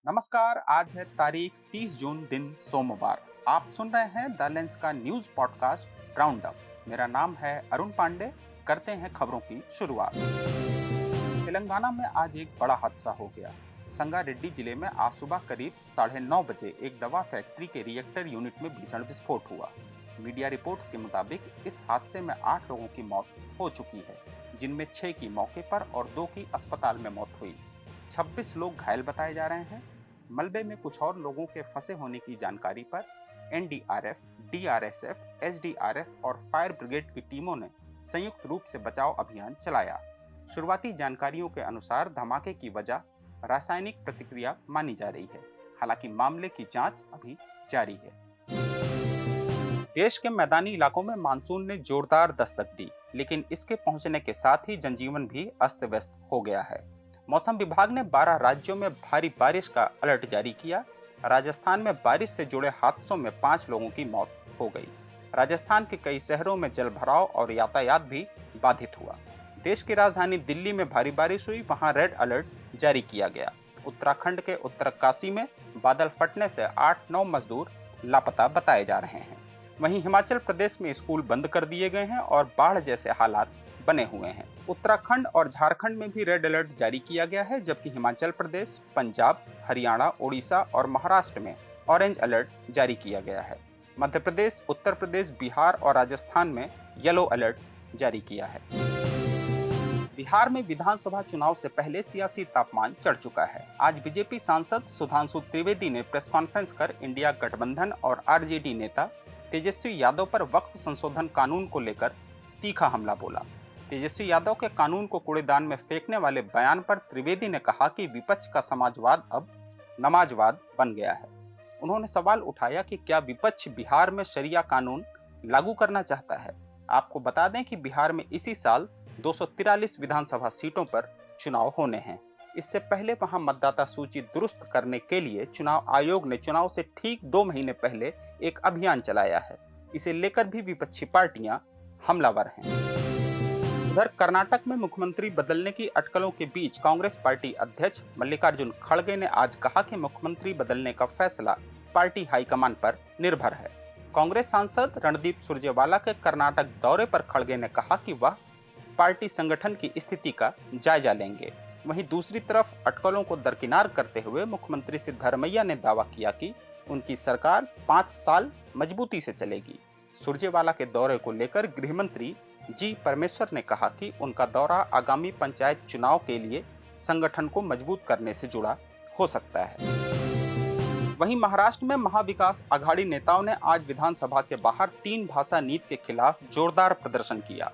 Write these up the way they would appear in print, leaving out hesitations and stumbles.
नमस्कार। आज है तारीख 30 जून, दिन सोमवार। आप सुन रहे हैं द लेंस का न्यूज पॉडकास्ट राउंड अप। मेरा नाम है अरुण पांडे। करते हैं खबरों की शुरुआत। तेलंगाना में आज एक बड़ा हादसा हो गया। संगारेड्डी जिले में आज सुबह करीब 9:30 बजे एक दवा फैक्ट्री के रिएक्टर यूनिट में भीषण विस्फोट हुआ। मीडिया रिपोर्ट्स के मुताबिक इस हादसे में 8 लोगों की मौत हो चुकी है, जिनमें 6 की मौके पर और 2 की अस्पताल में मौत हुई। 26 लोग घायल बताए जा रहे हैं। मलबे में कुछ और लोगों के फंसे होने की जानकारी पर एनडीआरएफ, डीआरएसएफ, एसडीआरएफ और फायर ब्रिगेड की टीमों ने संयुक्त रूप से बचाव अभियान चलाया। शुरुआती जानकारियों के अनुसार धमाके की वजह रासायनिक प्रतिक्रिया मानी जा रही है। हालांकि मामले की जांच अभी जारी है। देश के मैदानी इलाकों में मानसून ने जोरदार दस्तक दी, लेकिन इसके पहुंचने के साथ ही जनजीवन भी अस्त व्यस्त हो गया है। मौसम विभाग ने 12 राज्यों में भारी बारिश का अलर्ट जारी किया। राजस्थान में बारिश से जुड़े हादसों में 5 लोगों की मौत हो गई। राजस्थान के कई शहरों में जलभराव और यातायात भी बाधित हुआ। देश की राजधानी दिल्ली में भारी बारिश हुई, वहां रेड अलर्ट जारी किया गया। उत्तराखंड के उत्तरकाशी में बादल फटने से 8-9 मजदूर लापता बताए जा रहे हैं। वहीं हिमाचल प्रदेश में स्कूल बंद कर दिए गए हैं और बाढ़ जैसे हालात बने हुए हैं। उत्तराखंड और झारखंड में भी रेड अलर्ट जारी किया गया है, जबकि हिमाचल प्रदेश, पंजाब, हरियाणा, ओडिशा और महाराष्ट्र में ऑरेंज अलर्ट जारी किया गया है। मध्य प्रदेश, उत्तर प्रदेश, बिहार और राजस्थान में येलो अलर्ट जारी किया है। बिहार में विधानसभा चुनाव से पहले सियासी तापमान चढ़ चुका है। आज बीजेपी सांसद सुधांशु त्रिवेदी ने प्रेस कॉन्फ्रेंस कर इंडिया गठबंधन और आरजेडी नेता तेजस्वी यादव पर वक्फ संशोधन कानून को लेकर तीखा हमला बोला। तेजस्वी यादव के कानून को कूड़ेदान में फेंकने वाले बयान पर त्रिवेदी ने कहा कि विपक्ष का समाजवाद अब नमाजवाद बन गया है। उन्होंने सवाल उठाया कि क्या विपक्ष बिहार में शरिया कानून लागू करना चाहता है। आपको बता दें कि बिहार में इसी साल 243 विधानसभा सीटों पर चुनाव होने हैं। इससे पहले वहां मतदाता सूची दुरुस्त करने के लिए चुनाव आयोग ने चुनाव से ठीक 2 महीने पहले एक अभियान चलाया है। इसे लेकर भी विपक्षी पार्टियां हमलावर हैं। उधर कर्नाटक में मुख्यमंत्री बदलने की अटकलों के बीच कांग्रेस पार्टी अध्यक्ष मल्लिकार्जुन खड़गे ने आज कहा कि मुख्यमंत्री बदलने का फैसला पार्टी हाईकमान पर निर्भर है। कांग्रेस सांसद रणदीप सुरजेवाला के कर्नाटक दौरे पर खड़गे ने कहा कि वह पार्टी संगठन की स्थिति का जायजा लेंगे। वहीं दूसरी तरफ अटकलों को दरकिनार करते हुए मुख्यमंत्री सिद्धरमैया ने दावा किया कि उनकी सरकार 5 साल मजबूती से चलेगी। सुरजेवाला के दौरे को लेकर गृह मंत्री जी परमेश्वर ने कहा कि उनका दौरा आगामी पंचायत चुनाव के लिए संगठन को मजबूत करने से जुड़ा हो सकता है। वहीं महाराष्ट्र में महाविकास आघाड़ी नेताओं ने आज विधानसभा के बाहर 3 भाषा नीति के खिलाफ जोरदार प्रदर्शन किया।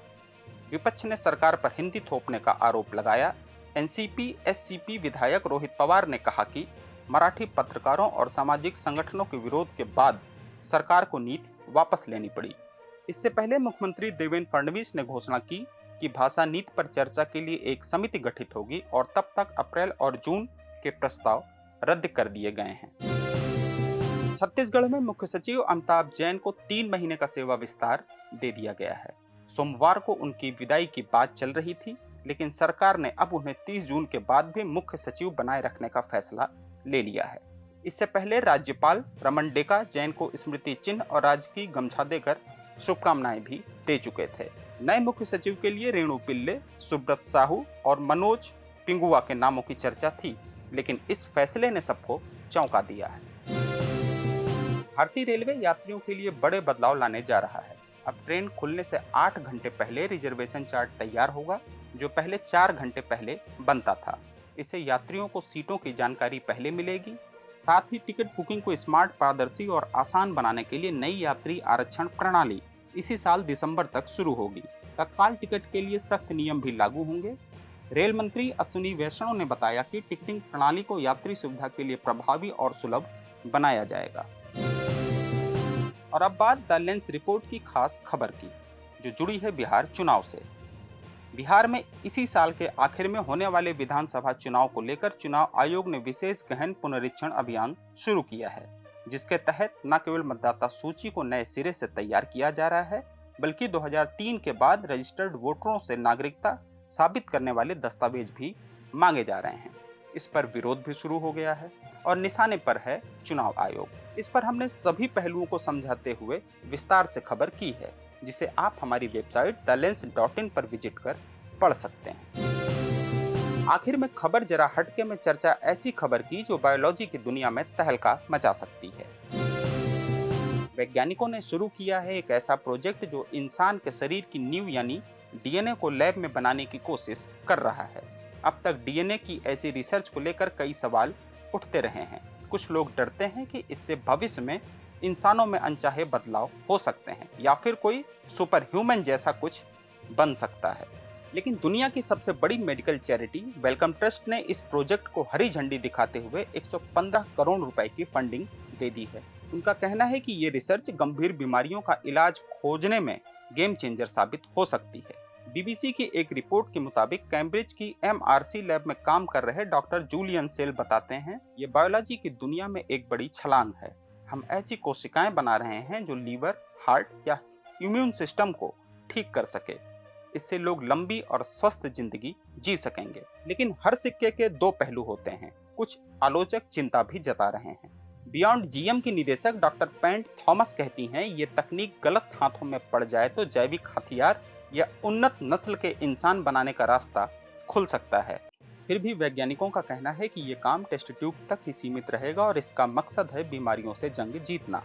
विपक्ष ने सरकार पर हिंदी थोपने का आरोप लगाया। एनसीपी एससीपी विधायक रोहित पवार ने कहा कि मराठी पत्रकारों और सामाजिक संगठनों के विरोध के बाद सरकार को नीति वापस लेनी पड़ी। इससे पहले मुख्यमंत्री देवेंद्र फडणवीस ने घोषणा की कि भाषा नीति पर चर्चा के लिए एक समिति गठित होगी और तब तक अप्रैल और जून के प्रस्ताव रद्द कर दिए गए हैं। छत्तीसगढ़ में मुख्य सचिव अमिताभ जैन को 3 महीने का सेवा विस्तार दे दिया गया है। सोमवार को उनकी विदाई की बात चल रही थी, लेकिन सरकार ने अब उन्हें 30 जून के बाद भी मुख्य सचिव बनाए रखने का फैसला ले लिया है। इससे पहले राज्यपाल रमन डेका जैन को स्मृति चिन्ह और राजकीय गमछा देकर शुभकामनाएं भी दे चुके थे। नए मुख्य सचिव के लिए रेणु पिल्ले, सुब्रत साहू और मनोज पिंगुआ के नामों की चर्चा थी, लेकिन इस फैसले ने सबको चौंका दिया है। भारतीय रेलवे यात्रियों के लिए बड़े बदलाव लाने जा रहा है। अब ट्रेन खुलने से 8 घंटे पहले रिजर्वेशन चार्ट तैयार होगा, जो पहले 4 घंटे पहले बनता था। इससे यात्रियों को सीटों की जानकारी पहले मिलेगी। साथ ही टिकट बुकिंग को स्मार्ट, पारदर्शी और आसान बनाने के लिए नई यात्री आरक्षण प्रणाली इसी साल दिसंबर तक शुरू होगी। तत्काल टिकट के लिए सख्त नियम भी लागू होंगे। रेल मंत्री अश्विनी वैष्णव ने बताया कि टिकटिंग प्रणाली को यात्री सुविधा के लिए प्रभावी और सुलभ बनाया जाएगा। और अब बात द लेंस रिपोर्ट की खास खबर की, जो जुड़ी है बिहार चुनाव से। बिहार में इसी साल के आखिर में होने वाले विधानसभा चुनाव को लेकर चुनाव आयोग ने विशेष गहन पुनरीक्षण अभियान शुरू किया है, जिसके तहत न केवल मतदाता सूची को नए सिरे से तैयार किया जा रहा है, बल्कि 2003 के बाद रजिस्टर्ड वोटरों से नागरिकता साबित करने वाले दस्तावेज भी मांगे जा रहे हैं। इस पर विरोध भी शुरू हो गया है। और निशाने पर है चुनाव आयोग। इस पर हमने सभी पहलुओं को समझाते हुए विस्तार से खबर की है, जिसे आप हमारी वेबसाइट thelens.in पर विजिट कर पढ़ सकते हैं। आखिर में खबर जरा हटके में चर्चा ऐसी खबर की जो बायोलॉजी की दुनिया में तहलका मचा सकती है। वैज्ञानिकों ने शुरू किया है एक ऐसा प्रोजेक्ट जो इंसान के शरीर की नींव यानी डीएनए को लैब में बनाने की कोशिश कर रहा है। अब तक डीएनए की ऐसी रिसर्च को लेकर कई सवाल उठते रहे हैं। कुछ लोग डरते हैं कि इससे भविष्य में इंसानों में अनचाहे बदलाव हो सकते हैं या फिर कोई सुपर ह्यूमन जैसा कुछ बन सकता है। लेकिन दुनिया की सबसे बड़ी मेडिकल चैरिटी वेलकम ट्रस्ट ने इस प्रोजेक्ट को हरी झंडी दिखाते हुए 115 करोड़ रुपए की फंडिंग दे दी है। उनका कहना है कि ये रिसर्च गंभीर बीमारियों का इलाज खोजने में गेम चेंजर साबित हो सकती है। बीबीसी की एक रिपोर्ट के मुताबिक कैम्ब्रिज की एमआरसी लैब में काम कर रहे डॉक्टर जूलियन सेल बताते हैं, ये बायोलॉजी की दुनिया में एक बड़ी छलांग है। हम ऐसी कोशिकाएं बना रहे हैं जो लीवर, हार्ट या इम्यून सिस्टम को ठीक कर सके। इससे लोग लंबी और स्वस्थ जिंदगी जी सकेंगे। लेकिन हर सिक्के के दो पहलू होते हैं। कुछ आलोचक चिंता भी जता रहे हैं। बियॉन्ड जीएम की निदेशक डॉक्टर पेंट थॉमस कहती हैं, ये तकनीक गलत हाथों में पड़ जाए तो जैविक हथियार या उन्नत नस्ल के इंसान बनाने का रास्ता खुल सकता है। फिर भी वैज्ञानिकों का कहना है कि ये काम टेस्ट ट्यूब तक ही सीमित रहेगा और इसका मकसद है बीमारियों से जंग जीतना।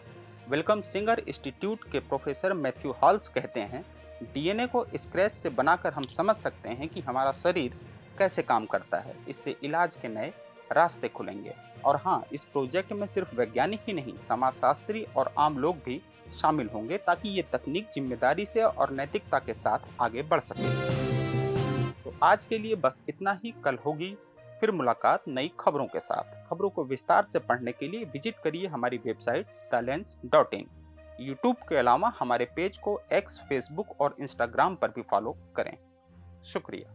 वेलकम सिंगर इंस्टीट्यूट के प्रोफेसर मैथ्यू हॉल्स कहते हैं, डीएनए को स्क्रैच से बनाकर हम समझ सकते हैं कि हमारा शरीर कैसे काम करता है। इससे इलाज के नए रास्ते खुलेंगे। और हाँ, इस प्रोजेक्ट में सिर्फ वैज्ञानिक ही नहीं, समाजशास्त्री और आम लोग भी शामिल होंगे ताकि ये तकनीक जिम्मेदारी से और नैतिकता के साथ आगे बढ़ सके। तो आज के लिए बस इतना ही। कल होगी फिर मुलाकात नई खबरों के साथ। खबरों को विस्तार से पढ़ने के लिए विजिट करिए हमारी वेबसाइट thelens.in। यूट्यूब के अलावा हमारे पेज को एक्स, फेसबुक और इंस्टाग्राम पर भी फॉलो करें। शुक्रिया।